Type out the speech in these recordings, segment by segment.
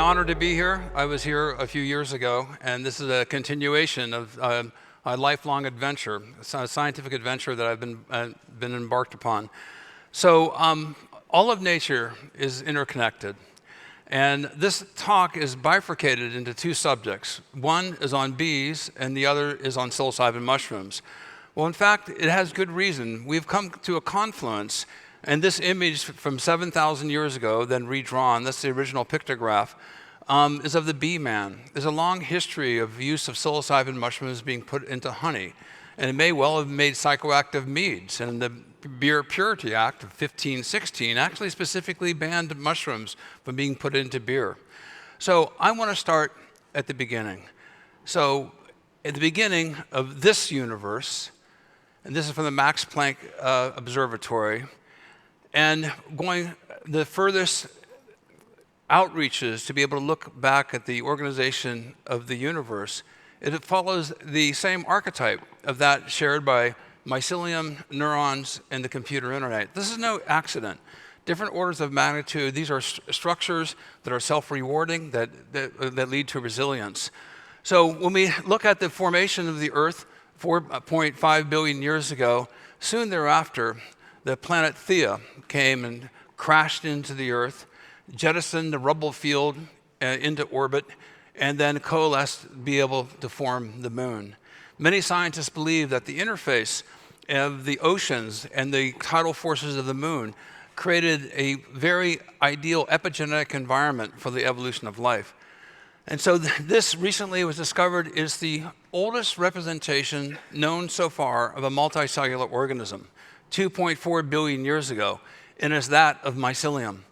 my honor to be here. I was here a few years ago, and this is a continuation of a lifelong adventure, a scientific adventure that I've been embarked upon. So all of nature is interconnected. And this talk is bifurcated into two subjects. One is on bees, and the other is on psilocybin mushrooms. Well, in fact, it has good reason. We've come to a confluence, and this image from 7,000 years ago, then redrawn, that's the original pictograph, is of the bee man. There's a long history of use of psilocybin mushrooms being put into honey, and it may well have made psychoactive meads. And the Beer Purity Act of 1516 actually specifically banned mushrooms from being put into beer. So I want to start at the beginning. So at the beginning of this universe, and this is from the Max Planck Observatory, and going the furthest outreaches to be able to look back at the organization of the universe, it follows the same archetype of that shared by mycelium, neurons, and the computer internet. This is no accident. Different orders of magnitude. These are structures that are self-rewarding, that lead to resilience. So when we look at the formation of the Earth 4.5 billion years ago, soon thereafter, the planet Theia came and crashed into the Earth, jettisoned the rubble field into orbit, and then coalesced to be able to form the moon. Many scientists believe that the interface of the oceans and the tidal forces of the moon created a very ideal epigenetic environment for the evolution of life. And so this recently was discovered is the oldest representation known so far of a multicellular organism, 2.4 billion years ago, and is that of mycelium.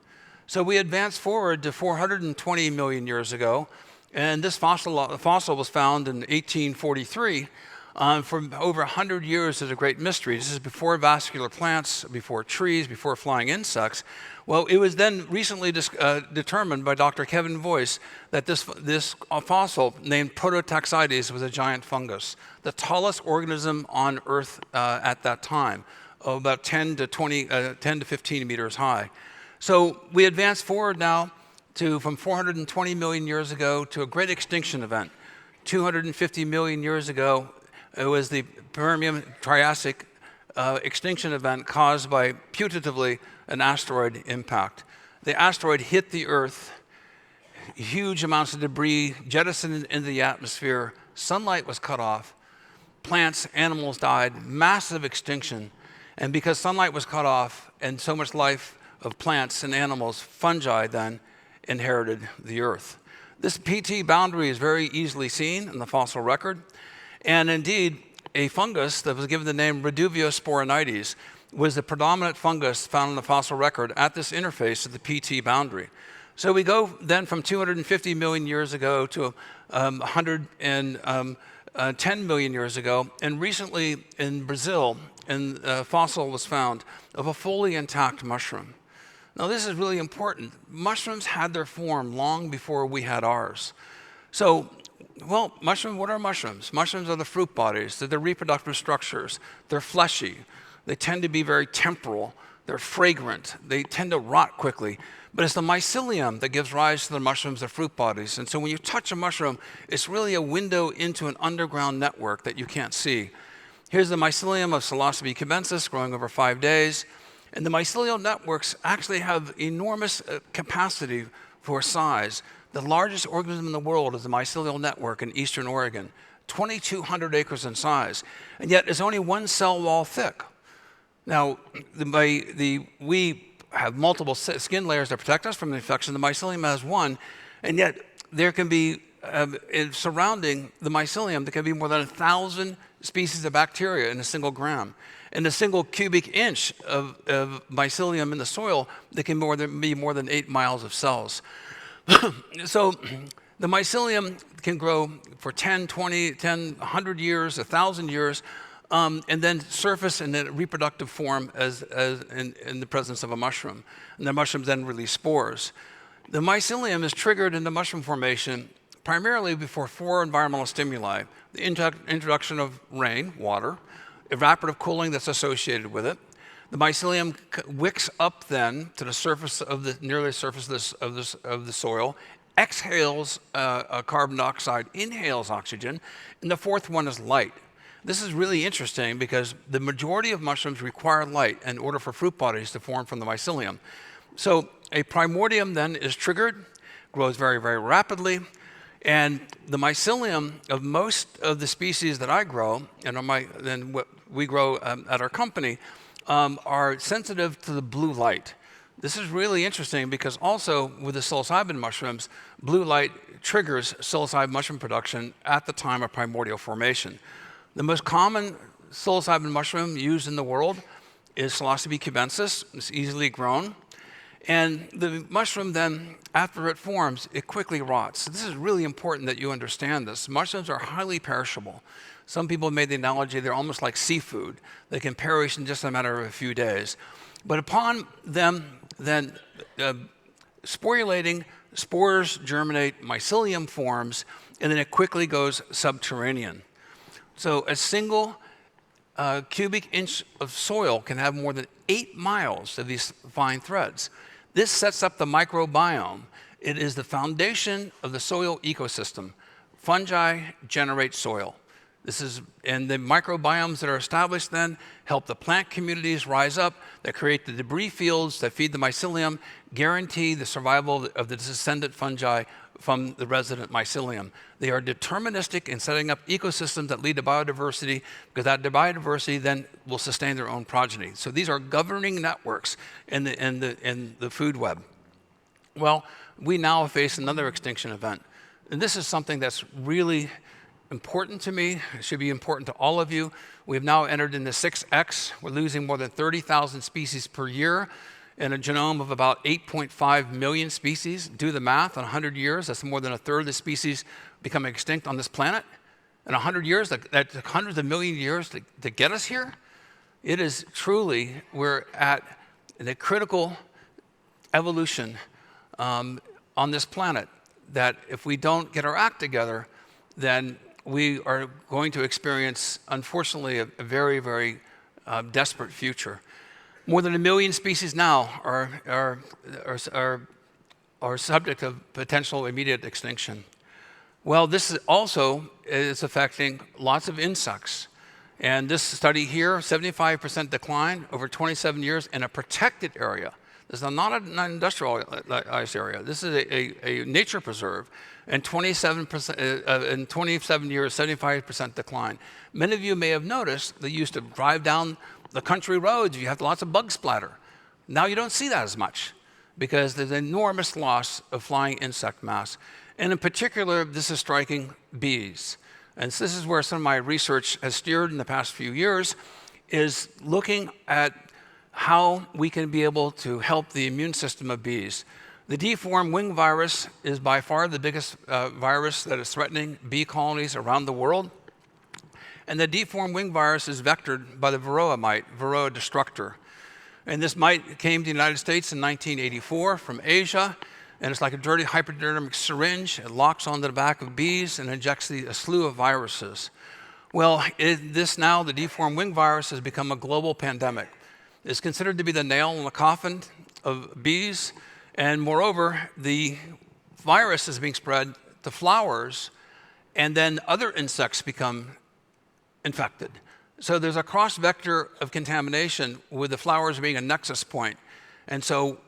So we advance forward to 420 million years ago, and this fossil was found in 1843. For over 100 years is a great mystery. This is before vascular plants, before trees, before flying insects. Well, it was then recently determined by Dr. Kevin Voice that this fossil named Prototaxides was a giant fungus, the tallest organism on Earth at that time, about 10 to 15 meters high. So we advance forward now from 420 million years ago to a great extinction event. 250 million years ago, it was the Permian-Triassic extinction event caused by, putatively, an asteroid impact. The asteroid hit the Earth, huge amounts of debris jettisoned into the atmosphere, sunlight was cut off, plants, animals died, massive extinction. And because sunlight was cut off and so much life of plants and animals, fungi then inherited the Earth. This PT boundary is very easily seen in the fossil record. And indeed, a fungus that was given the name Reduviosporinites was the predominant fungus found in the fossil record at this interface of the PT boundary. So we go then from 250 million years ago to 110 million years ago, and recently in Brazil, a fossil was found of a fully intact mushroom. Now this is really important. Mushrooms had their form long before we had ours. So, well, what are mushrooms? Mushrooms are the fruit bodies. They're the reproductive structures. They're fleshy. They tend to be very temporal. They're fragrant. They tend to rot quickly. But it's the mycelium that gives rise to the mushrooms, the fruit bodies. And so when you touch a mushroom, it's really a window into an underground network that you can't see. Here's the mycelium of Psilocybe cubensis growing over 5 days. And the mycelial networks actually have enormous capacity for size. The largest organism in the world is the mycelial network in eastern Oregon, 2,200 acres in size, and yet it's only one cell wall thick. Now, we have multiple skin layers that protect us from infection. The mycelium has one, and yet there can be, surrounding the mycelium, there can be more than 1,000 species of bacteria in a single gram. In a single cubic inch of mycelium in the soil, there can be more than 8 miles of cells. So the mycelium can grow for 10, 100 years, 1,000 years, and then surface in a reproductive form as in the presence of a mushroom. And the mushrooms then release spores. The mycelium is triggered into mushroom formation primarily before 4 environmental stimuli: the introduction of rain, water, evaporative cooling that's associated with it. The mycelium wicks up then to the surface of the surface of the soil, exhales carbon dioxide, inhales oxygen, and the fourth one is light. This is really interesting because the majority of mushrooms require light in order for fruit bodies to form from the mycelium. So a primordium then is triggered, grows very, very rapidly, and the mycelium of most of the species that I grow, and what we grow at our company, are sensitive to the blue light. This is really interesting because also with the psilocybin mushrooms, blue light triggers psilocybin mushroom production at the time of primordial formation. The most common psilocybin mushroom used in the world is Psilocybin cubensis. It's easily grown. And the mushroom then, after it forms, it quickly rots. So this is really important that you understand this. Mushrooms are highly perishable. Some people made the analogy they're almost like seafood. They can perish in just a matter of a few days. But upon them then sporulating, spores germinate, mycelium forms, and then it quickly goes subterranean. So a single cubic inch of soil can have more than 8 miles of these fine threads. This sets up the microbiome. It is the foundation of the soil ecosystem. Fungi generate soil. And the microbiomes that are established then help the plant communities rise up, that create the debris fields that feed the mycelium, guarantee the survival of the descendant fungi from the resident mycelium. They are deterministic in setting up ecosystems that lead to biodiversity, because that biodiversity then will sustain their own progeny. So these are governing networks in the food web. Well, we now face another extinction event. And this is something that's really important to me. It should be important to all of you. We have now entered into 6X. We're losing more than 30,000 species per year in a genome of about 8.5 million species. Do the math, in 100 years, that's more than a third of the species becoming extinct on this planet. In 100 years, that's hundreds of million years to get us here. It is truly, we're at the critical evolution on this planet that if we don't get our act together, then we are going to experience, unfortunately, a very, very desperate future. More than 1 million species now are subject of potential immediate extinction. Well, this is also affecting lots of insects. And this study here, 75% decline over 27 years in a protected area. This is not an industrialized area. This is a nature preserve. And 27%, in 27 years, 75% decline. Many of you may have noticed that you used to drive down the country roads, you have lots of bug splatter. Now you don't see that as much because there's an enormous loss of flying insect mass. And in particular, this is striking bees. And so this is where some of my research has steered in the past few years, is looking at how we can be able to help the immune system of bees. The deformed wing virus is by far the biggest virus that is threatening bee colonies around the world. And the deformed wing virus is vectored by the Varroa mite, Varroa destructor. And this mite came to the United States in 1984 from Asia, and it's like a dirty hypodermic syringe. It locks onto the back of bees and injects a slew of viruses. Well, the deformed wing virus has become a global pandemic. It's considered to be the nail in the coffin of bees, and moreover, the virus is being spread to flowers, and then other insects become infected. So there's a cross vector of contamination with the flowers being a nexus point. And so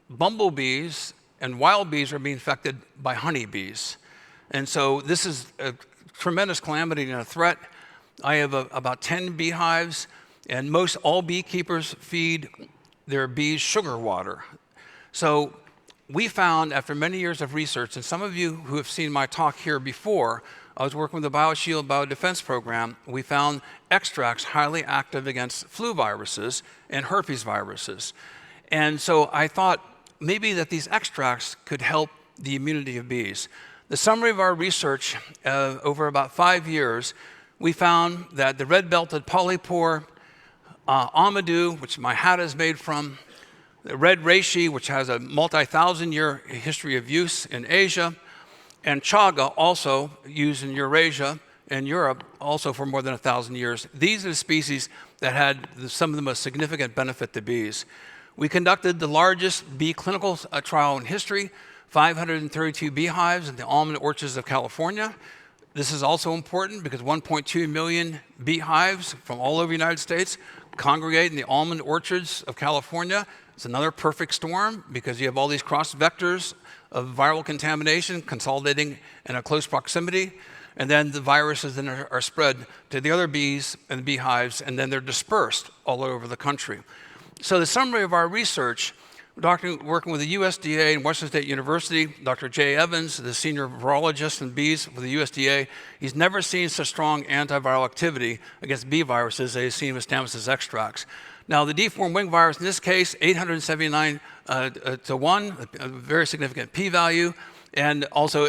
bumblebees and wild bees are being infected by honeybees. And so this is a tremendous calamity and a threat. I have about 10 beehives, and most all beekeepers feed their bees sugar water. So we found, after many years of research, and some of you who have seen my talk here before, I was working with the BioShield Biodefense Program. We found extracts highly active against flu viruses and herpes viruses. And so I thought maybe that these extracts could help the immunity of bees. The summary of our research over about 5 years, we found that the red-belted polypore, amadou, which my hat is made from, the red reishi, which has a multi-thousand-year history of use in Asia, and chaga, also used in Eurasia and Europe, also for more than 1,000 years. These are the species that had some of the most significant benefit to bees. We conducted the largest bee clinical trial in history, 532 beehives in the almond orchards of California. This is also important because 1.2 million beehives from all over the United States congregate in the almond orchards of California. It's another perfect storm because you have all these cross vectors of viral contamination consolidating in a close proximity, and then the viruses then are spread to the other bees and the beehives, and then they're dispersed all over the country. So the summary of our research, working with the USDA and Washington State University, Dr. Jay Evans, the senior virologist in bees for the USDA, he's never seen such strong antiviral activity against bee viruses as he's seen with Stamets' extracts. Now, the deformed wing virus, in this case, 879 to 1, a very significant p-value, and also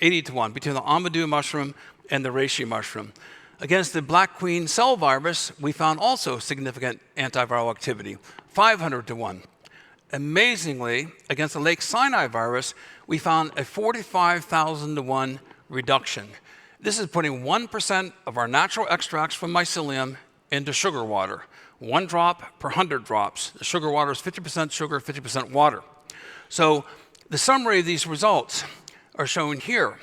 80 to 1 between the Amadou mushroom and the reishi mushroom. Against the black queen cell virus, we found also significant antiviral activity, 500 to 1. Amazingly, against the Lake Sinai virus, we found a 45,000 to 1 reduction. This is putting 1% of our natural extracts from mycelium into sugar water. 1 drop per 100 drops. The sugar water is 50% sugar, 50% water. So the summary of these results are shown here.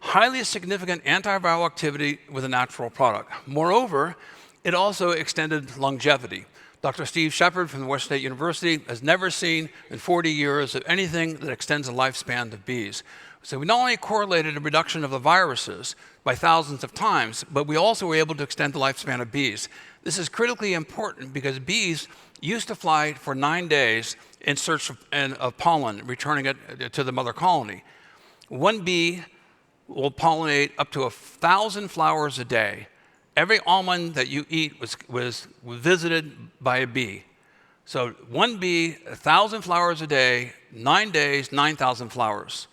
Highly significant antiviral activity with a natural product. Moreover, it also extended longevity. Dr. Steve Shepard from Washington State University has never seen in 40 years of anything that extends the lifespan of bees. So we not only correlated a reduction of the viruses by thousands of times, but we also were able to extend the lifespan of bees. This is critically important because bees used to fly for 9 days in search of pollen, returning it to the mother colony. One bee will pollinate up to 1,000 flowers a day. Every almond that you eat was visited by a bee. So one bee, 1,000 flowers a day, 9 days, 9,000 flowers,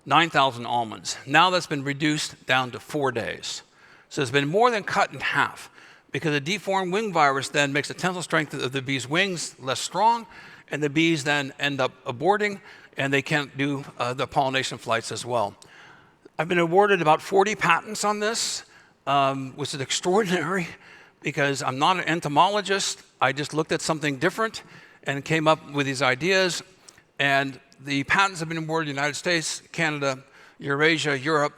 9,000 almonds. Now that's been reduced down to 4 days. So it's been more than cut in half because the deformed wing virus then makes the tensile strength of the bee's wings less strong, and the bees then end up aborting, and they can't do the pollination flights as well. I've been awarded about 40 patents on this, which is extraordinary because I'm not an entomologist. I just looked at something different and came up with these ideas. And the patents have been awarded in the United States, Canada, Eurasia, Europe,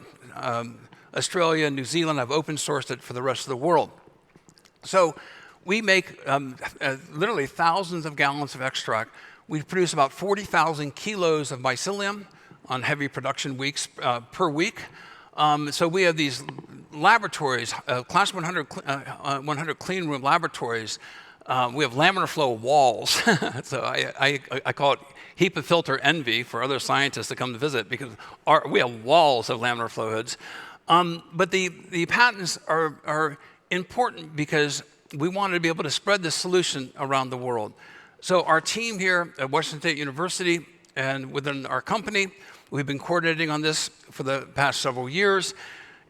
Australia, New Zealand. I've open sourced it for the rest of the world. So we make literally thousands of gallons of extract. We produce about 40,000 kilos of mycelium on heavy production weeks per week. So we have these laboratories, class 100 clean room laboratories. We have laminar flow walls. So I call it heap of filter envy for other scientists to come to visit because we have walls of laminar flow hoods. But the patents are important because we wanted to be able to spread this solution around the world. So our team here at Washington State University and within our company, we've been coordinating on this for the past several years.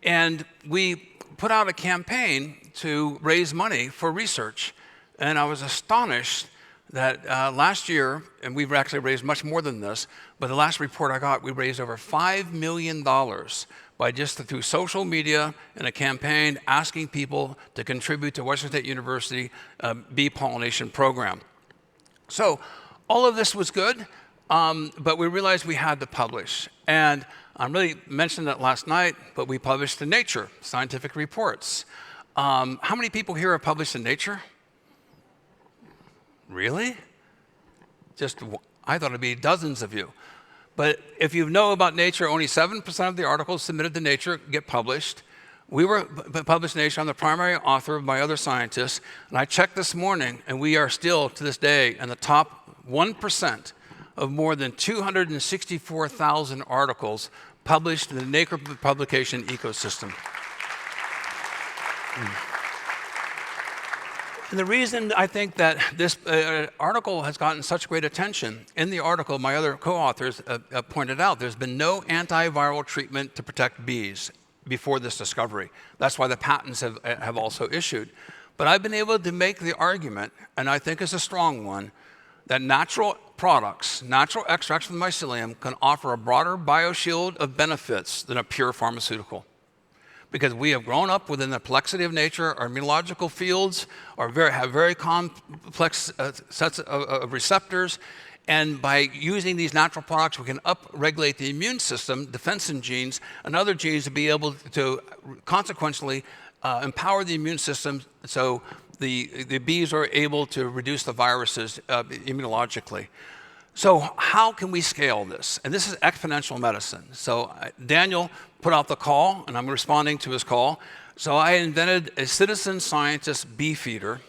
And we put out a campaign to raise money for research. And I was astonished that last year, and we've actually raised much more than this, but the last report I got, we raised over $5 million by just through social media and a campaign asking people to contribute to Washington State University bee pollination program. So all of this was good, but we realized we had to publish. And I really mentioned it last night, but we published in Nature, scientific reports. How many people here have published in Nature? Really? I thought it'd be dozens of you. But if you know about Nature, only 7% of the articles submitted to Nature get published. We were published in Nature. I'm the primary author of my other scientists. And I checked this morning, and we are still, to this day, in the top 1% of more than 264,000 articles published in the Nature publication ecosystem. And the reason I think that this article has gotten such great attention, in the article, my other co-authors pointed out, there's been no antiviral treatment to protect bees before this discovery. That's why the patents have also issued. But I've been able to make the argument, and I think it's a strong one, that natural products, natural extracts from mycelium can offer a broader bioshield of benefits than a pure pharmaceutical. Because we have grown up within the complexity of nature, our immunological fields have very complex sets of receptors, And by using these natural products, we can upregulate the immune system, defensive genes, and other genes to be able to consequentially empower the immune system so the bees are able to reduce the viruses immunologically. So how can we scale this? And this is exponential medicine. So Daniel put out the call, and I'm responding to his call. So I invented a citizen scientist bee feeder,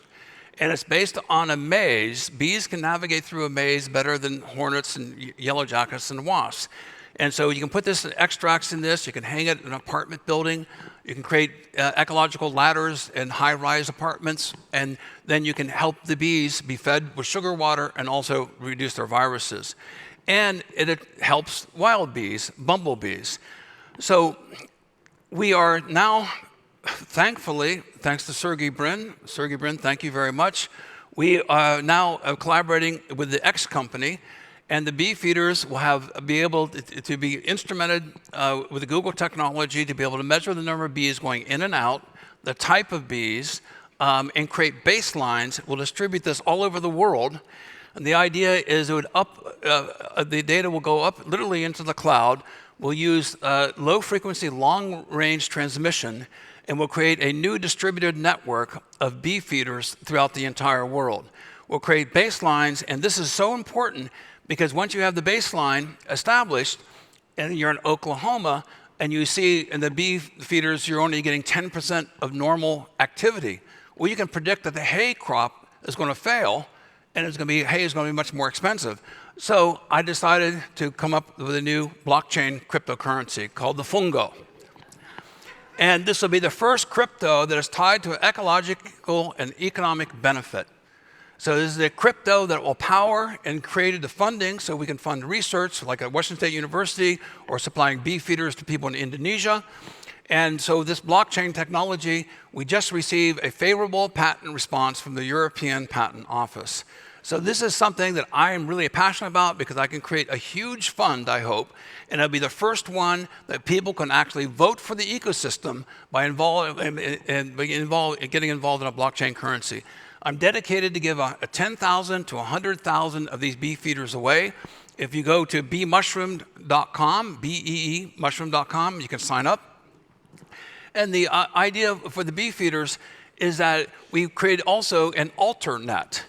and it's based on a maze. Bees can navigate through a maze better than hornets and yellow jackets and wasps. And so you can put this extracts in this, you can hang it in an apartment building, you can create ecological ladders in high-rise apartments, and then you can help the bees be fed with sugar water and also reduce their viruses. And it helps wild bees, bumblebees. So we are now, thankfully, thanks to Sergey Brin, thank you very much, we are now collaborating with the X company, and the bee feeders will be able to be instrumented with the Google technology to be able to measure the number of bees going in and out, the type of bees, and create baselines. We'll distribute this all over the world. And the idea is it would the data will go up literally into the cloud. We'll use low-frequency, long-range transmission, and we'll create a new distributed network of bee feeders throughout the entire world. We'll create baselines, and this is so important because once you have the baseline established, and you're in Oklahoma, and you see in the bee feeders you're only getting 10% of normal activity, well, you can predict that the hay crop is going to fail, and hay is going to be much more expensive. So I decided to come up with a new blockchain cryptocurrency called the Fungo. And this will be the first crypto that is tied to ecological and economic benefit. So this is a crypto that will power and create the funding so we can fund research like at Washington State University or supplying bee feeders to people in Indonesia. And so this blockchain technology, we just received a favorable patent response from the European Patent Office. So this is something that I am really passionate about because I can create a huge fund, I hope, and it'll be the first one that people can actually vote for the ecosystem by getting involved in a blockchain currency. I'm dedicated to give 10,000 to 100,000 of these bee feeders away. If you go to beemushroom.com, BEE mushroom.com, you can sign up. And the idea for the bee feeders is that we create also an alternet.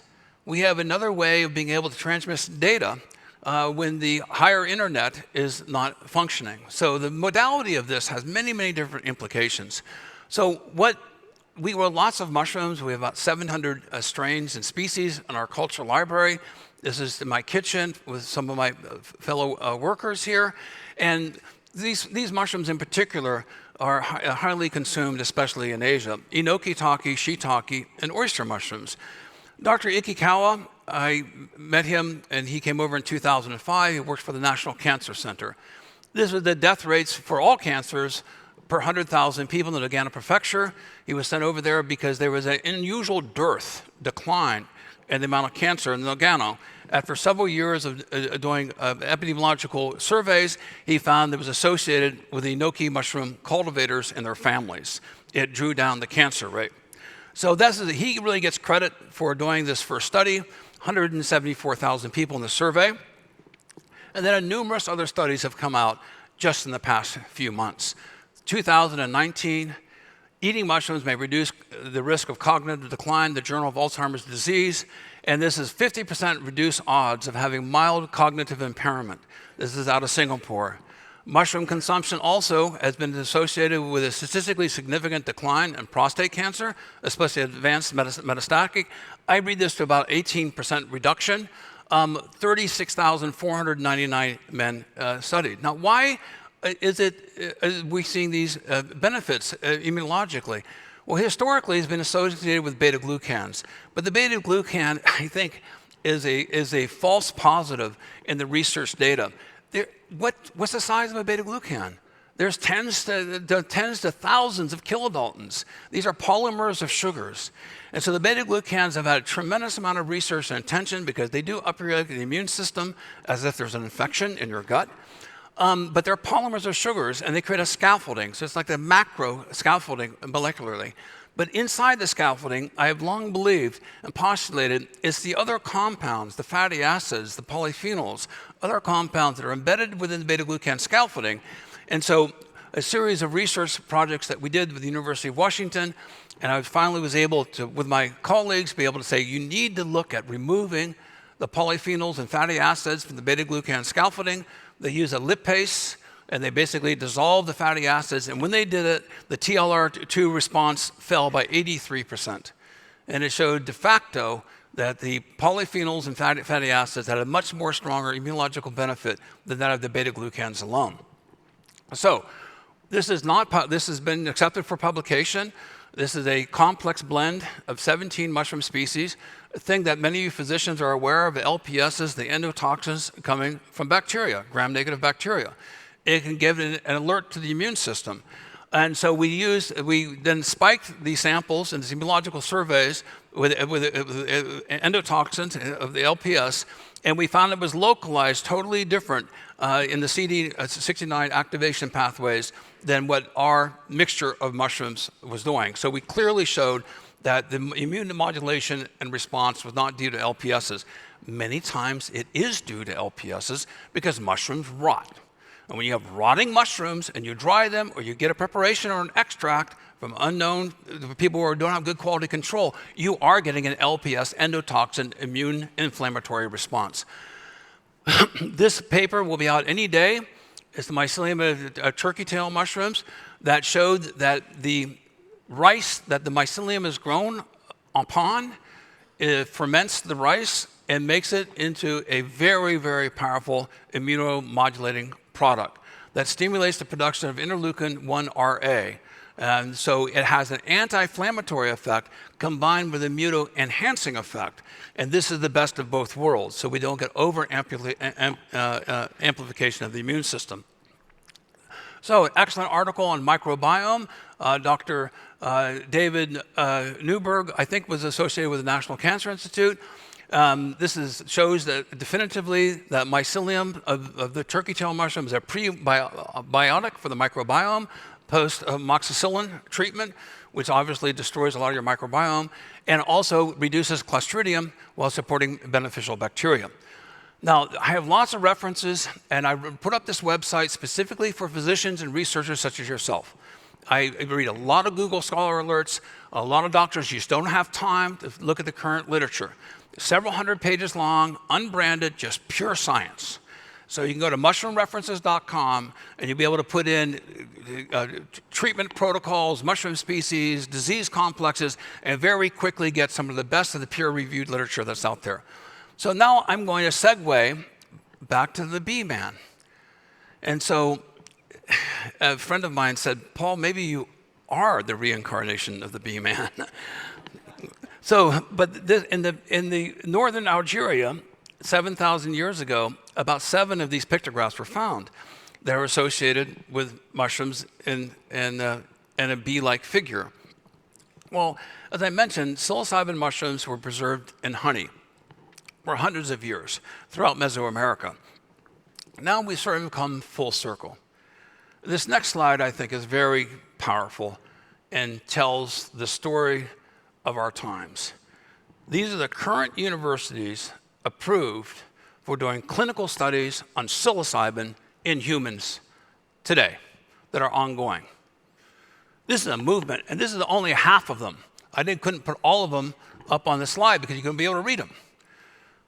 We have another way of being able to transmit data when the higher internet is not functioning. So the modality of this has many, many different implications. So we grow lots of mushrooms. We have about 700 strains and species in our cultural library. This is in my kitchen with some of my fellow workers here. And these mushrooms in particular are highly consumed, especially in Asia. Enoki-taki, shiitake, and oyster mushrooms. Dr. Ikikawa, I met him, and he came over in 2005. He works for the National Cancer Center. This is the death rates for all cancers per 100,000 people in the Nagano Prefecture. He was sent over there because there was an unusual decline in the amount of cancer in Nagano. After several years of doing epidemiological surveys, he found it was associated with the enoki mushroom cultivators and their families. It drew down the cancer rate. So he really gets credit for doing this first study, 174,000 people in the survey. And then numerous other studies have come out just in the past few months. 2019, eating mushrooms may reduce the risk of cognitive decline, the Journal of Alzheimer's Disease, and this is 50% reduced odds of having mild cognitive impairment. This is out of Singapore. Mushroom consumption also has been associated with a statistically significant decline in prostate cancer, especially advanced metastatic. I read this to about 18% reduction, 36,499 men studied. Now, why is we seeing these benefits immunologically? Well, historically, it's been associated with beta-glucans. But the beta-glucan, I think, is a false positive in the research data. What's the size of a beta-glucan? There's tens to thousands of kilodaltons. These are polymers of sugars. And so the beta-glucans have had a tremendous amount of research and attention because they do upregulate the immune system as if there's an infection in your gut. But they're polymers of sugars, and they create a scaffolding. So it's like the macro scaffolding molecularly. But inside the scaffolding, I have long believed and postulated it's the other compounds, the fatty acids, the polyphenols, other compounds that are embedded within the beta-glucan scaffolding. And so a series of research projects that we did with the University of Washington, and I finally was able to, with my colleagues, be able to say, you need to look at removing the polyphenols and fatty acids from the beta-glucan scaffolding. They use a lipase, and they basically dissolved the fatty acids. And when they did it, the TLR2 response fell by 83%. And it showed de facto that the polyphenols and fatty acids had a much more stronger immunological benefit than that of the beta-glucans alone. So this has been accepted for publication. This is a complex blend of 17 mushroom species. A thing that many of you physicians are aware of, the LPSs, the endotoxins coming from bacteria, gram-negative bacteria. It can give an alert to the immune system. And so we then spiked these samples in these immunological surveys with endotoxins of the LPS, and we found it was localized totally different in the CD69 activation pathways than what our mixture of mushrooms was doing. So we clearly showed that the immune modulation and response was not due to LPSs. Many times it is due to LPSs because mushrooms rot. And when you have rotting mushrooms and you dry them, or you get a preparation or an extract from unknown people who don't have good quality control, you are getting an LPS endotoxin immune inflammatory response. This paper will be out any day. It's the mycelium turkey tail mushrooms that showed that the rice that the mycelium is grown upon, it ferments the rice and makes it into a very, very powerful immunomodulating product that stimulates the production of interleukin-1 Ra. And so it has an anti-inflammatory effect combined with immuno-enhancing effect. And this is the best of both worlds, so we don't get over-amplification of the immune system. So, an excellent article on microbiome. Dr. David Newberg, I think, was associated with the National Cancer Institute. This shows that definitively that mycelium of the turkey tail mushroom is a prebiotic for the microbiome post-amoxicillin treatment, which obviously destroys a lot of your microbiome, and also reduces Clostridium while supporting beneficial bacteria. Now, I have lots of references, and I put up this website specifically for physicians and researchers such as yourself. I read a lot of Google Scholar alerts. A lot of doctors just don't have time to look at the current literature. Several hundred pages long, unbranded, just pure science. So you can go to mushroomreferences.com and you'll be able to put in treatment protocols, mushroom species, disease complexes, and very quickly get some of the best of the peer-reviewed literature that's out there. So now I'm going to segue back to the bee man. And so a friend of mine said, Paul, maybe you are the reincarnation of the bee man. So, but in the northern Algeria, 7,000 years ago, about 7 of these pictographs were found that are associated with mushrooms in a bee-like figure. Well, as I mentioned, psilocybin mushrooms were preserved in honey for hundreds of years throughout Mesoamerica. Now we sort of come full circle. This next slide, I think, is very powerful and tells the story of our times. These are the current universities approved for doing clinical studies on psilocybin in humans today that are ongoing. This is a movement, and this is only half of them. I couldn't put all of them up on the slide because you couldn't be able to read them.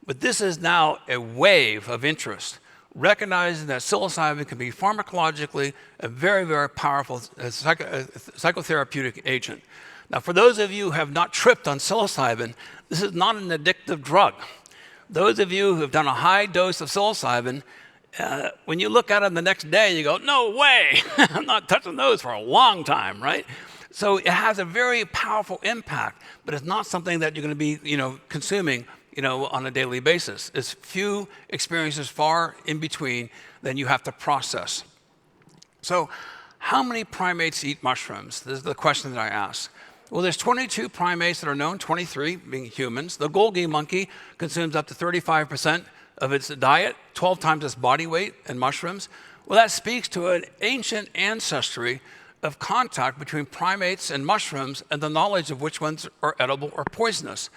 But this is now a wave of interest, recognizing that psilocybin can be pharmacologically a very, very powerful psychotherapeutic agent. Now, for those of you who have not tripped on psilocybin, this is not an addictive drug. Those of you who have done a high dose of psilocybin, when you look at them the next day, you go, no way, I'm not touching those for a long time, right? So it has a very powerful impact, but it's not something that you're going to be, consuming, on a daily basis. It's few experiences far in between than you have to process. So how many primates eat mushrooms? This is the question that I ask. Well, there's 22 primates that are known, 23 being humans. The Golgi monkey consumes up to 35% of its diet, 12 times its body weight in mushrooms. Well, that speaks to an ancient ancestry of contact between primates and mushrooms and the knowledge of which ones are edible or poisonous.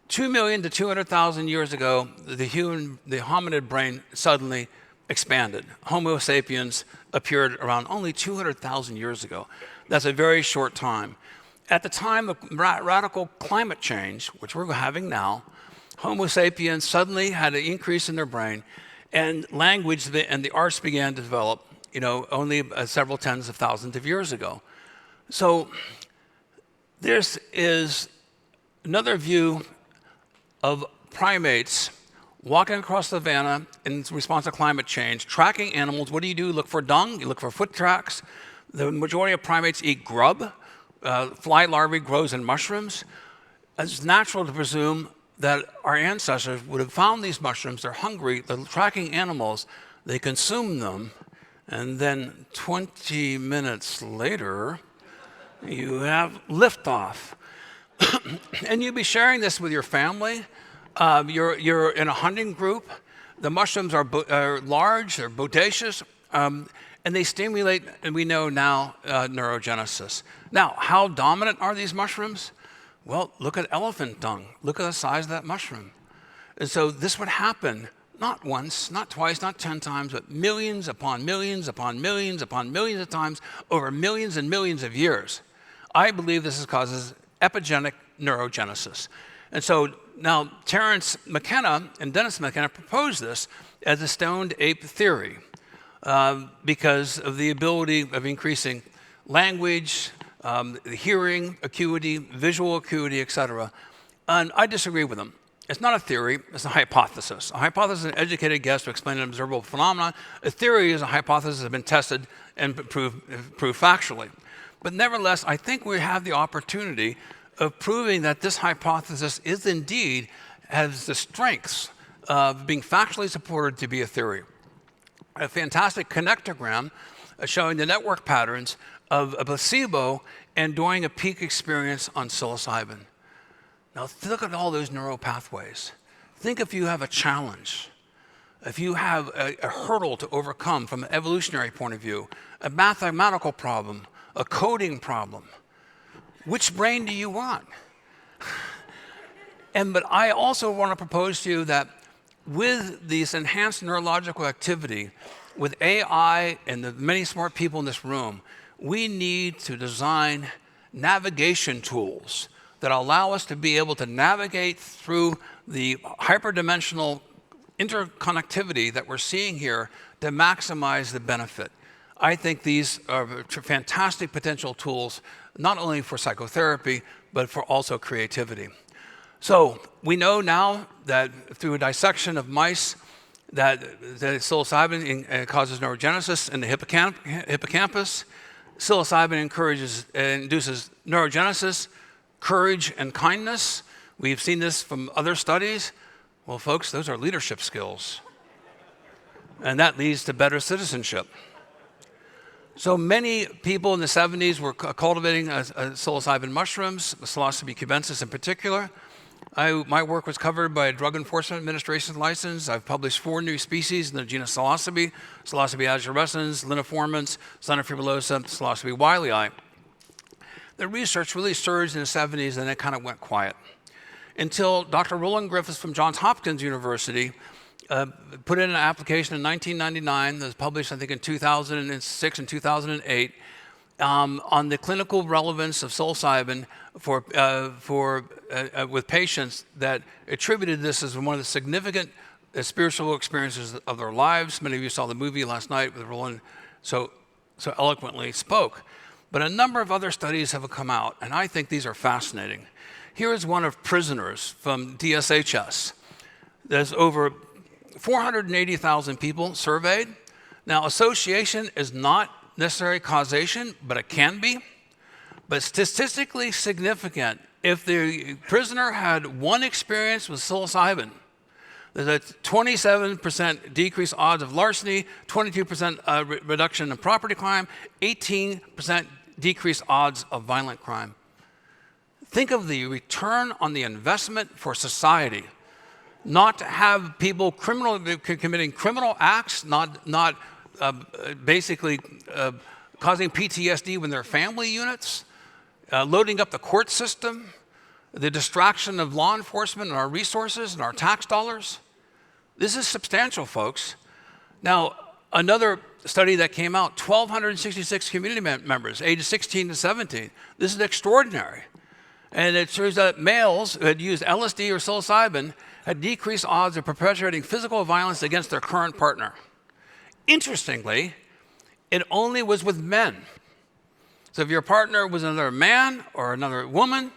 2 million to 200,000 years ago, the hominid brain suddenly expanded. Homo sapiens appeared around only 200,000 years ago. That's a very short time. At the time of radical climate change, which we're having now, Homo sapiens suddenly had an increase in their brain, and language and the arts began to develop, only several tens of thousands of years ago. So this is another view of primates walking across the savanna in response to climate change, tracking animals. What do? You look for dung, you look for foot tracks. The majority of primates eat grub. Fly larvae grows in mushrooms. It's natural to presume that our ancestors would have found these mushrooms, they're hungry, they're tracking animals, they consume them, and then 20 minutes later, you have liftoff. And you'd be sharing this with your family. You're in a hunting group. The mushrooms are large, they're bodacious, and they stimulate, and we know now, neurogenesis. Now, how dominant are these mushrooms? Well, look at elephant dung. Look at the size of that mushroom. And so this would happen not once, not twice, not 10 times, but millions upon millions upon millions upon millions of times over millions and millions of years. I believe this causes epigenetic neurogenesis. And so now Terence McKenna and Dennis McKenna proposed this as a stoned ape theory because of the ability of increasing language, hearing acuity, visual acuity, etc. And I disagree with them. It's not a theory, it's a hypothesis. A hypothesis is an educated guess to explain an observable phenomenon. A theory is a hypothesis that has been tested and proved factually. But nevertheless, I think we have the opportunity of proving that this hypothesis is indeed has the strengths of being factually supported to be a theory. A fantastic connectogram showing the network patterns of a placebo and during a peak experience on psilocybin. Now look at all those neural pathways. Think if you have a challenge, if you have a hurdle to overcome from an evolutionary point of view, a mathematical problem, a coding problem, which brain do you want? But I also want to propose to you that with these enhanced neurological activity, with AI and the many smart people in this room, we need to design navigation tools that allow us to be able to navigate through the hyperdimensional interconnectivity that we're seeing here to maximize the benefit. I think these are fantastic potential tools, not only for psychotherapy, but for also creativity. So we know now that through a dissection of mice that the psilocybin causes neurogenesis in the hippocampus. Psilocybin induces neurogenesis, courage, and kindness. We've seen this from other studies. Well, folks, those are leadership skills. And that leads to better citizenship. So many people in the 70s were cultivating psilocybin mushrooms, Psilocybe cubensis in particular. My work was covered by a Drug Enforcement Administration license. I've published 4 new species in the genus Psilocybe, Psilocybe azurescens, liniformans, Sonnefibulosa, Psilocybe wiley. The research really surged in the 70s and then it kind of went quiet until Dr. Roland Griffiths from Johns Hopkins University put in an application in 1999 that was published, I think, in 2006 and 2008 on the clinical relevance of psilocybin with patients that attributed this as one of the significant spiritual experiences of their lives. Many of you saw the movie last night with Roland so eloquently spoke. But a number of other studies have come out, and I think these are fascinating. Here is one of prisoners from DSHS. There's over 480,000 people surveyed. Now, association is not necessary causation, but it can be. But statistically significant, if the prisoner had one experience with psilocybin, there's a 27% decreased odds of larceny, 22% reduction in property crime, 18% decreased odds of violent crime. Think of the return on the investment for society. Not to have people committing criminal acts, not basically causing PTSD when their family units, loading up the court system, the distraction of law enforcement and our resources and our tax dollars. This is substantial, folks. Now, another study that came out, 1,266 community members, ages 16 to 17. This is extraordinary. And it shows that males who had used LSD or psilocybin had decreased odds of perpetrating physical violence against their current partner. Interestingly, it only was with men. So if your partner was another man or another woman,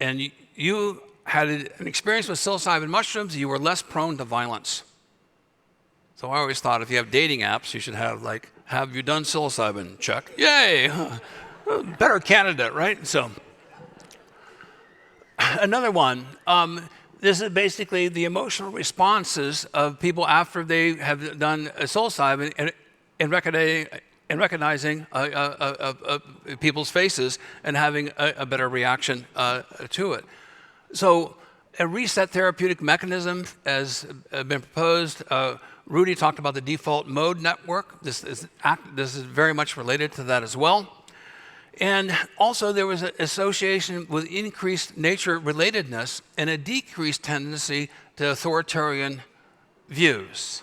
and you had an experience with psilocybin mushrooms, you were less prone to violence. So I always thought if you have dating apps, you should have like, have you done psilocybin? Check. Yay! Better candidate, right? So another one. This is basically the emotional responses of people after they have done psilocybin in recognizing people's faces and having a better reaction to it. So a reset therapeutic mechanism has been proposed. Rudy talked about the default mode network. This is very much related to that as well. And also there was an association with increased nature relatedness and a decreased tendency to authoritarian views.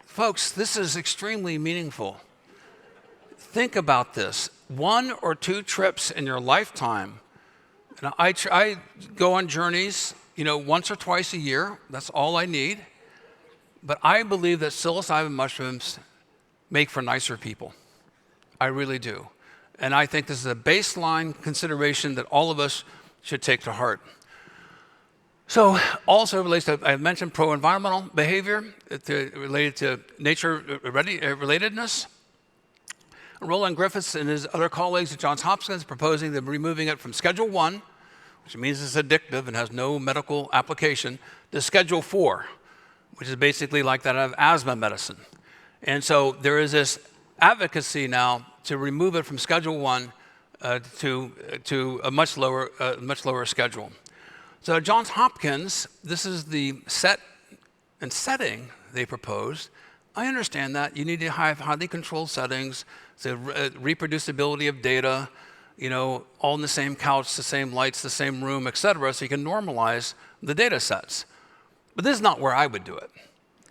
Folks, this is extremely meaningful. Think about this. 1 or 2 trips in your lifetime. And I go on journeys, once or twice a year. That's all I need. But I believe that psilocybin mushrooms make for nicer people. I really do. And I think this is a baseline consideration that all of us should take to heart. So also relates to, I mentioned pro-environmental behavior related to nature relatedness. Roland Griffiths and his other colleagues at Johns Hopkins proposing that removing it from Schedule 1, which means it's addictive and has no medical application, to Schedule 4, which is basically like that of asthma medicine. And so there is this advocacy now to remove it from Schedule 1 to a much lower schedule. So at Johns Hopkins, this is the set and setting they proposed. I understand that. You need to have highly controlled settings, the reproducibility of data, all in the same couch, the same lights, the same room, et cetera, so you can normalize the data sets. But this is not where I would do it.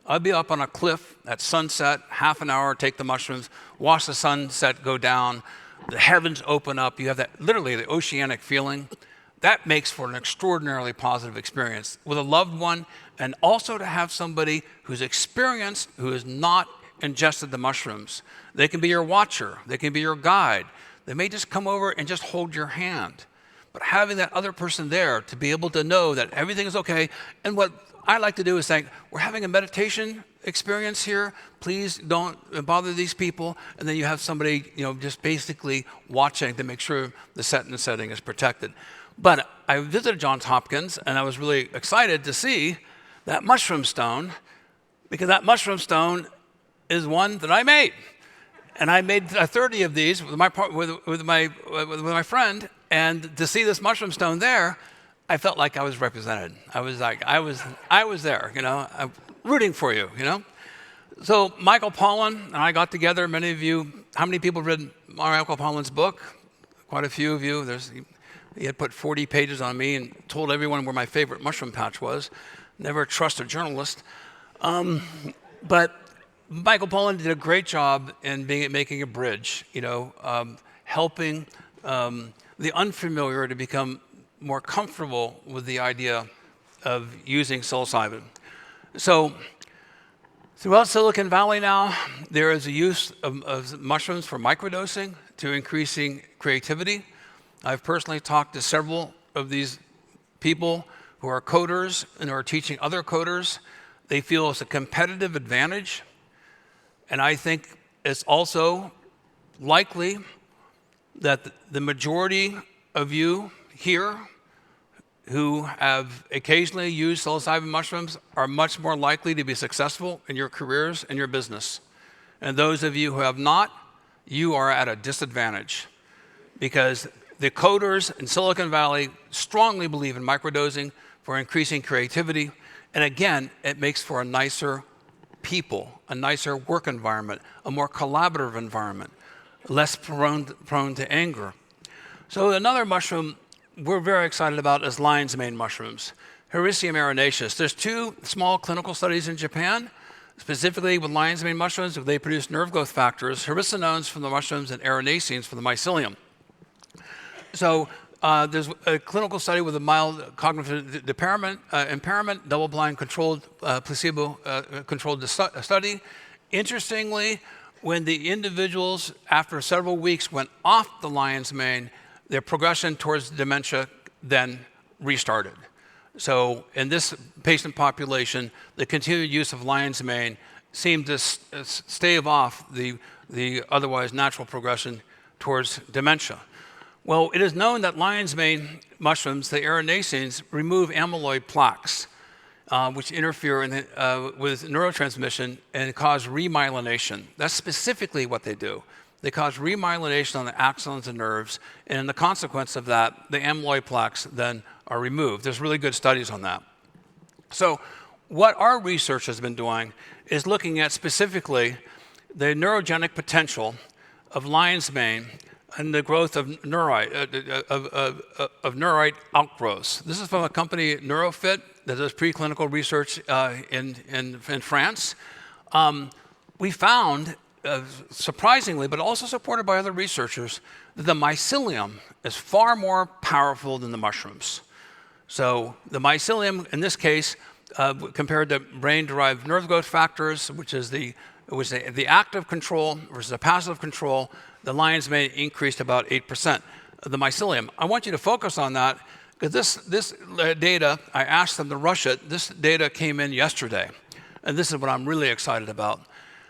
I'd be up on a cliff at sunset, half an hour, take the mushrooms, watch the sunset go down, the heavens open up. You have that, literally the oceanic feeling. That makes for an extraordinarily positive experience with a loved one, and also to have somebody who's experienced, who has not ingested the mushrooms. They can be your watcher. They can be your guide. They may just come over and just hold your hand. But having that other person there to be able to know that everything is okay. And what I like to do is think, we're having a meditation experience here. Please don't bother these people. And then you have somebody, just basically watching to make sure the setting is protected. But I visited Johns Hopkins, and I was really excited to see that mushroom stone, because that mushroom stone is one that I made. And I made 30 of these with my friend, and to see this mushroom stone there, I felt like I was represented. I was there, I'm rooting for you, So Michael Pollan and I got together. Many of you, how many people read Michael Pollan's book? Quite a few of you. He had put 40 pages on me and told everyone where my favorite mushroom patch was. Never trust a journalist. But Michael Pollan did a great job in making a bridge, helping the unfamiliar to become more comfortable with the idea of using psilocybin. So throughout Silicon Valley now, there is a use of mushrooms for microdosing to increasing creativity. I've personally talked to several of these people who are coders and are teaching other coders. They feel it's a competitive advantage. And I think it's also likely that the majority of you here who have occasionally used psilocybin mushrooms are much more likely to be successful in your careers and your business. And those of you who have not, you are at a disadvantage, because the coders in Silicon Valley strongly believe in microdosing for increasing creativity. And again, it makes for a nicer people, a nicer work environment, a more collaborative environment, less prone to anger. So another mushroom we're very excited about is lion's mane mushrooms, Hericium erinaceus. There's 2 small clinical studies in Japan, specifically with lion's mane mushrooms. They produce nerve growth factors, hericinones from the mushrooms and erinacines from the mycelium. So there's a clinical study with a mild cognitive impairment, double-blind controlled, placebo-controlled study. Interestingly, when the individuals, after several weeks, went off the lion's mane, their progression towards dementia then restarted. So in this patient population, the continued use of lion's mane seemed to stave off the otherwise natural progression towards dementia. Well, it is known that lion's mane mushrooms, the erinacines, remove amyloid plaques, which interfere with neurotransmission and cause remyelination. That's specifically what they do. They cause remyelination on the axons and nerves, and in the consequence of that, the amyloid plaques then are removed. There's really good studies on that. So what our research has been doing is looking at specifically the neurogenic potential of lion's mane and the growth of neurite outgrowths. This is from a company, Neurofit, that does preclinical research in France. We found, surprisingly, but also supported by other researchers, that the mycelium is far more powerful than the mushrooms. So the mycelium, in this case, compared to brain-derived nerve growth factors, which is the active control versus the passive control, the lion's mane increased about 8% of the mycelium. I want you to focus on that because this data, I asked them to rush it. This data came in yesterday, and this is what I'm really excited about.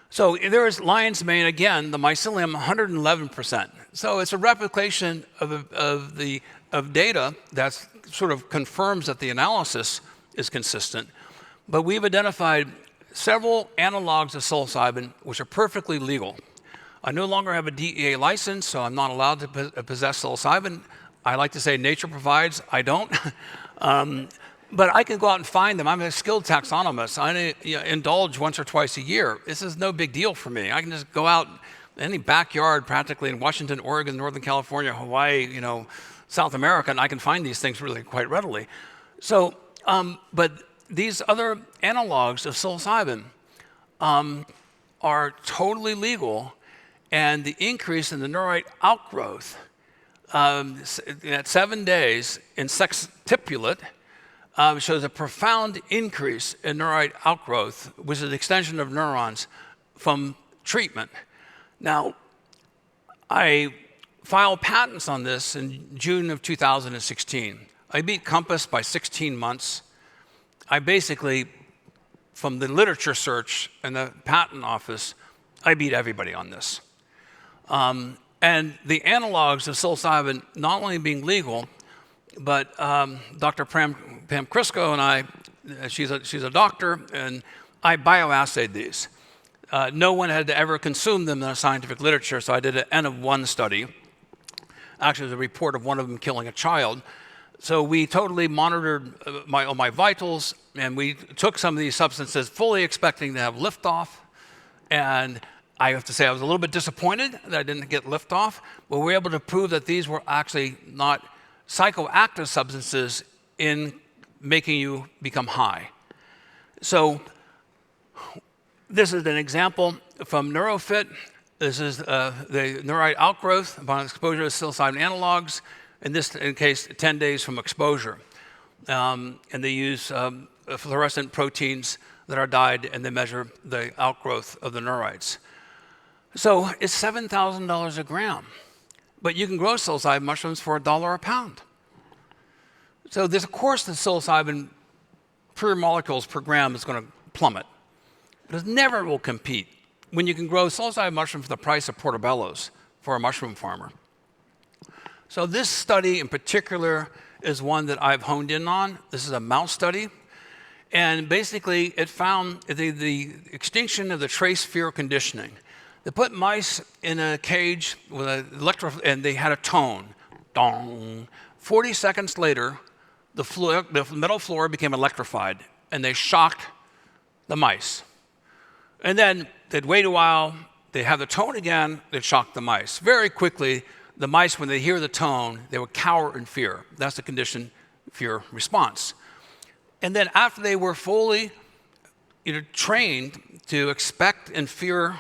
So there is lion's mane, again, the mycelium, 111%. So it's a replication of data that sort of confirms that the analysis is consistent. But we've identified several analogs of psilocybin which are perfectly legal. I no longer have a DEA license, so I'm not allowed to possess psilocybin. I like to say nature provides, I don't. But I can go out and find them. I'm a skilled taxonomist. I indulge once or twice a year. This is no big deal for me. I can just go out any backyard practically in Washington, Oregon, Northern California, Hawaii, South America, and I can find these things really quite readily. So, but these other analogs of psilocybin are totally legal, and the increase in the neurite outgrowth at 7 days in sextuplet shows a profound increase in neurite outgrowth, which is the extension of neurons from treatment. Now, I filed patents on this in June of 2016. I beat Compass by 16 months. I basically, from the literature search and the patent office, I beat everybody on this. And the analogs of psilocybin not only being legal, but Dr. Pam Crisco and I, she's a doctor, and I bioassayed these. No one had ever consumed them in the scientific literature, so I did an N of 1 study. Actually, there's a report of one of them killing a child. So we totally monitored all my vitals, and we took some of these substances fully expecting to have liftoff. And I have to say I was a little bit disappointed that I didn't get liftoff, but we were able to prove that these were actually not psychoactive substances in making you become high. So this is an example from Neurofit. This is the neurite outgrowth upon exposure to psilocybin analogs. In this case, 10 days from exposure. And they use fluorescent proteins that are dyed, and they measure the outgrowth of the neurites. So it's $7,000 a gram. But you can grow psilocybin mushrooms for $1 a pound. So there's, of course, the psilocybin per molecules per gram is going to plummet. But it never will compete when you can grow psilocybin mushrooms for the price of portobellos for a mushroom farmer. So this study in particular is one that I've honed in on. This is a mouse study. And basically, it found the extinction of the trace fear conditioning. They put mice in a cage with and they had a tone. Dong. 40 seconds later, the metal floor became electrified, and they shocked the mice. And then they'd wait a while, they'd have the tone again, they'd shock the mice. Very quickly, the mice, when they hear the tone, they would cower in fear. That's the conditioned fear response. And then after they were fully trained to expect and fear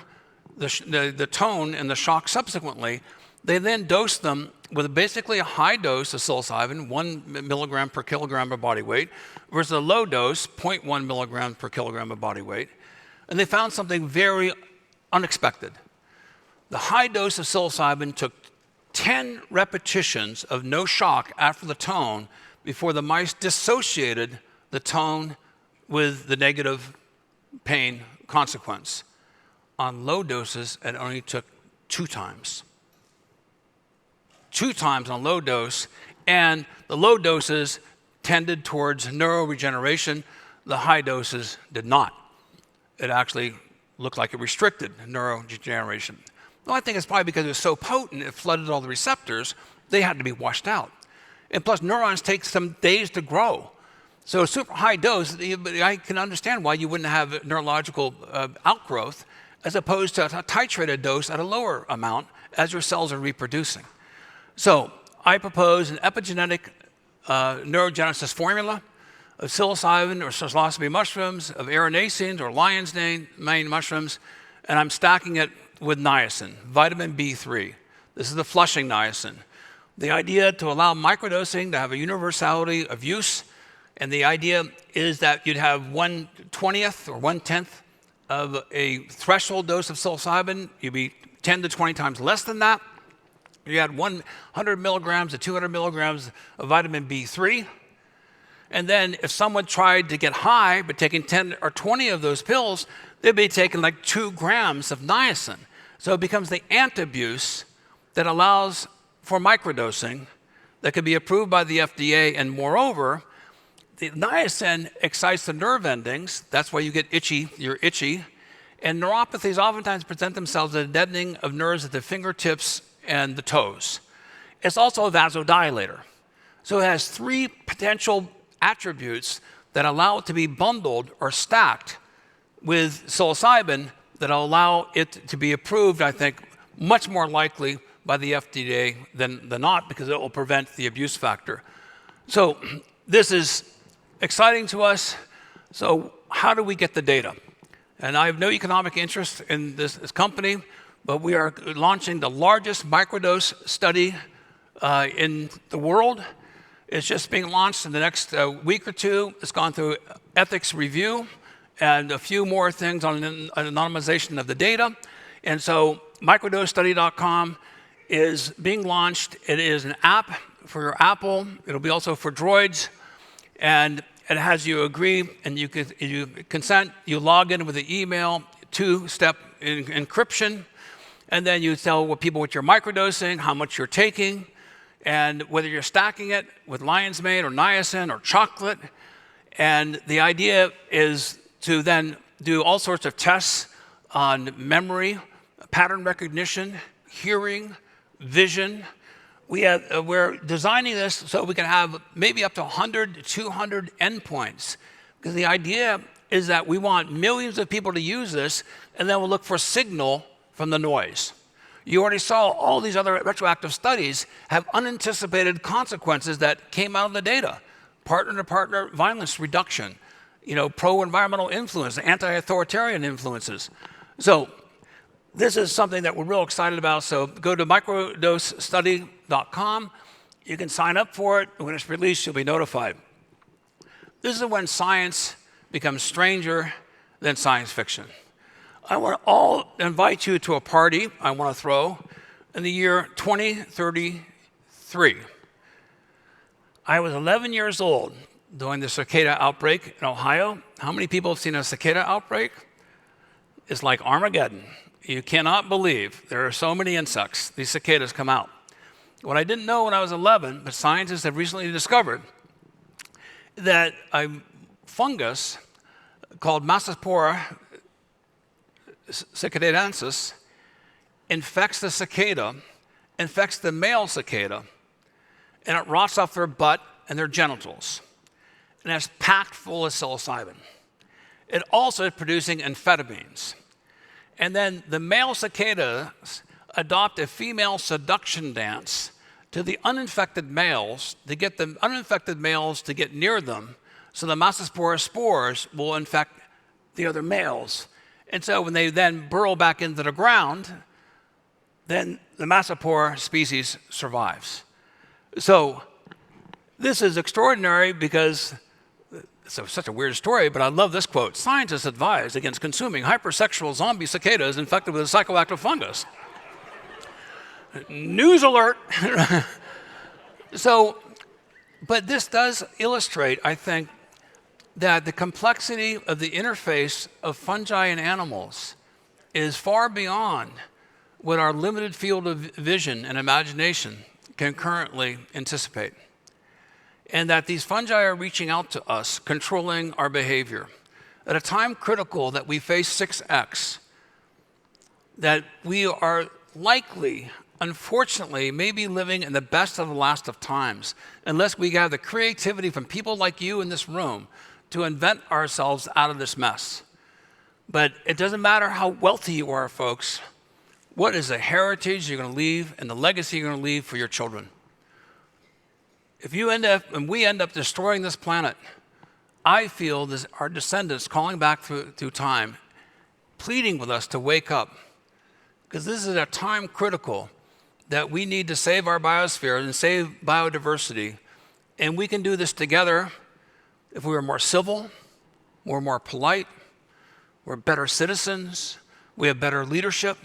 the tone and the shock subsequently, they then dosed them with basically a high dose of psilocybin, 1 milligram per kilogram of body weight, versus a low dose, 0.1 milligram per kilogram of body weight. And they found something very unexpected. The high dose of psilocybin took 10 repetitions of no shock after the tone before the mice dissociated the tone with the negative pain consequence. On low doses, it only took 2 times. 2 times on low dose, and the low doses tended towards neuroregeneration. The high doses did not. It actually looked like it restricted neurodegeneration. Well, I think it's probably because it was so potent, it flooded all the receptors, they had to be washed out. And plus, neurons take some days to grow. So a super high dose, I can understand why you wouldn't have neurological outgrowth, as opposed to a titrated dose at a lower amount as your cells are reproducing. So I propose an epigenetic neurogenesis formula of psilocybin or psilocybin mushrooms, of erinacines or lion's mane mushrooms, and I'm stacking it with niacin, vitamin B3. This is the flushing niacin. The idea to allow microdosing to have a universality of use, and the idea is that you'd have 1/20th or 1/10 of a threshold dose of psilocybin. You'd be 10 to 20 times less than that. You had 100 milligrams to 200 milligrams of vitamin B3. And then if someone tried to get high, but taking 10 or 20 of those pills, they'd be taking like 2 grams of niacin. So it becomes the antabuse that allows for microdosing that could be approved by the FDA. And moreover, the niacin excites the nerve endings. That's why you get itchy, you're itchy. And neuropathies oftentimes present themselves as a deadening of nerves at the fingertips and the toes. It's also a vasodilator. So it has 3 potential attributes that allow it to be bundled or stacked with psilocybin that allow it to be approved, I think, much more likely by the FDA than not, because it will prevent the abuse factor. So this is exciting to us. So how do we get the data? And I have no economic interest in this company, but we are launching the largest microdose study in the world. It's just being launched in the next week or 2. It's gone through ethics review and a few more things on anonymization of the data. And so microdosestudy.com is being launched. It is an app for your Apple. It'll be also for Droids. And it has you agree and you consent. You log in with the email, 2-step encryption. And then you tell people what you're microdosing, how much you're taking, and whether you're stacking it with lion's mane or niacin or chocolate. And the idea is to then do all sorts of tests on memory, pattern recognition, hearing, vision. We're designing this so we can have maybe up to 100 to 200 endpoints. Because the idea is that we want millions of people to use this, and then we'll look for signal from the noise. You already saw all these other retroactive studies have unanticipated consequences that came out of the data. Partner-to-partner violence reduction, pro-environmental influence, anti-authoritarian influences. So this is something that we're real excited about. So go to microdosestudy.com. You can sign up for it. When it's released, you'll be notified. This is when science becomes stranger than science fiction. I want to invite you to a party I want to throw in the year 2033. I was 11 years old during the cicada outbreak in Ohio. How many people have seen a cicada outbreak? It's like Armageddon. You cannot believe there are so many insects. These cicadas come out. What I didn't know when I was 11, but scientists have recently discovered that a fungus called Massospora cicadadensis infects the cicada, infects the male cicada, and it rots off their butt and their genitals. And it's packed full of psilocybin. It also is producing amphetamines. And then the male cicadas adopt a female seduction dance to the uninfected males to get the uninfected males to get near them, so the Massospora spores will infect the other males. And so when they then burrow back into the ground, then the Massospora species survives. So this is extraordinary because it's such a weird story, but I love this quote. Scientists advise against consuming hypersexual zombie cicadas infected with a psychoactive fungus. News alert. So, but this does illustrate, I think, that the complexity of the interface of fungi and animals is far beyond what our limited field of vision and imagination can currently anticipate. And that these fungi are reaching out to us, controlling our behavior. At a time critical that we face 6X, that we are likely, unfortunately, maybe living in the best of the last of times, unless we have the creativity from people like you in this room to invent ourselves out of this mess. But it doesn't matter how wealthy you are, folks. What is the heritage you're going to leave and the legacy you're going to leave for your children? If you end up, and we end up destroying this planet, I feel this, our descendants calling back through time, pleading with us to wake up. Because this is a time critical that we need to save our biosphere and save biodiversity. And we can do this together if we were more civil, we're more polite, we're better citizens, we have better leadership.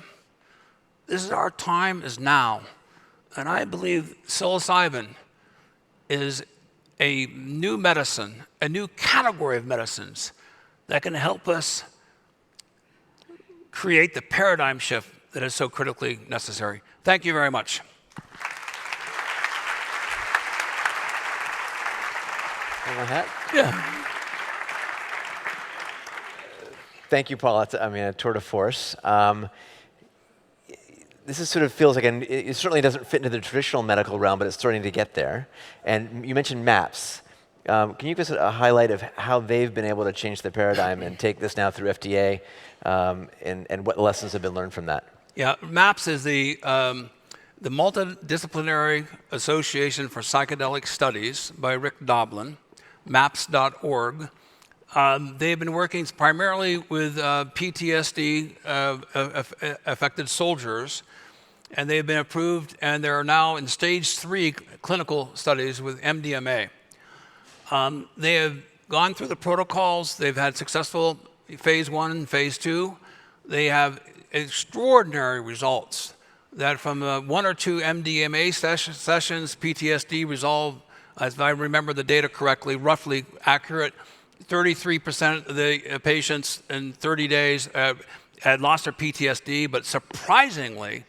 This is our time is now. And I believe psilocybin is a new medicine, a new category of medicines that can help us create the paradigm shift that is so critically necessary. Thank you very much. My hat? Yeah. Thank you, Paul. That's, a tour de force. This is sort of feels like, it certainly doesn't fit into the traditional medical realm, but it's starting to get there. And you mentioned MAPS. Can you give us a highlight of how they've been able to change the paradigm and take this now through FDA, and what lessons have been learned from that? Yeah, MAPS is the Multidisciplinary Association for Psychedelic Studies by Rick Doblin, MAPS.org. They've been working primarily with PTSD affected soldiers, and they've been approved, and they're now in stage 3 clinical studies with MDMA. They have gone through the protocols. They've had successful phase 1 and phase 2. They have extraordinary results that from 1 or 2 MDMA sessions, PTSD resolved, as I remember the data correctly, roughly accurate. 33% of the patients in 30 days had lost their PTSD, but surprisingly,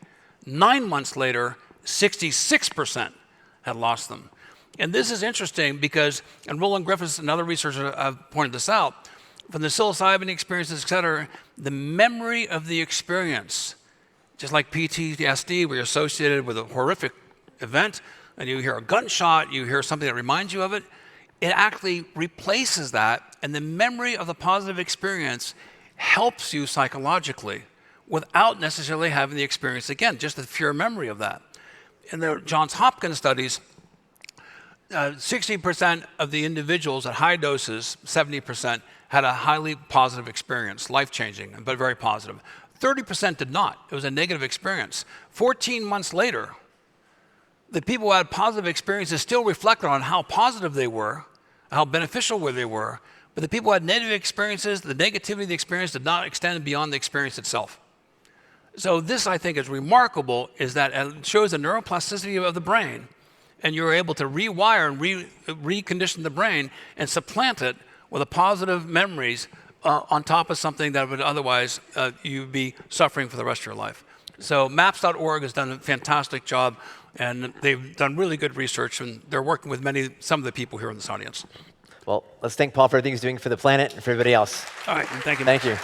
9 months later, 66% had lost them. And this is interesting because, and Roland Griffiths, another researcher, have pointed this out, from the psilocybin experiences, et cetera, the memory of the experience, just like PTSD, where you're associated with a horrific event, and you hear a gunshot, you hear something that reminds you of it, it actually replaces that, and the memory of the positive experience helps you psychologically without necessarily having the experience again, just the pure memory of that. In the Johns Hopkins studies, 60% of the individuals at high doses, 70%, had a highly positive experience, life-changing, but very positive. 30% did not. It was a negative experience. 14 months later, the people who had positive experiences still reflected on how positive they were, how beneficial they were, but the people who had negative experiences, the negativity of the experience did not extend beyond the experience itself. So this, I think, is remarkable, is that it shows the neuroplasticity of the brain, and you're able to rewire and recondition the brain and supplant it with the positive memories on top of something that would otherwise you'd be suffering for the rest of your life. So MAPS.org has done a fantastic job, and they've done really good research, and they're working with some of the people here in this audience. Well, let's thank Paul for everything he's doing for the planet and for everybody else. All right, and thank you. Thank you.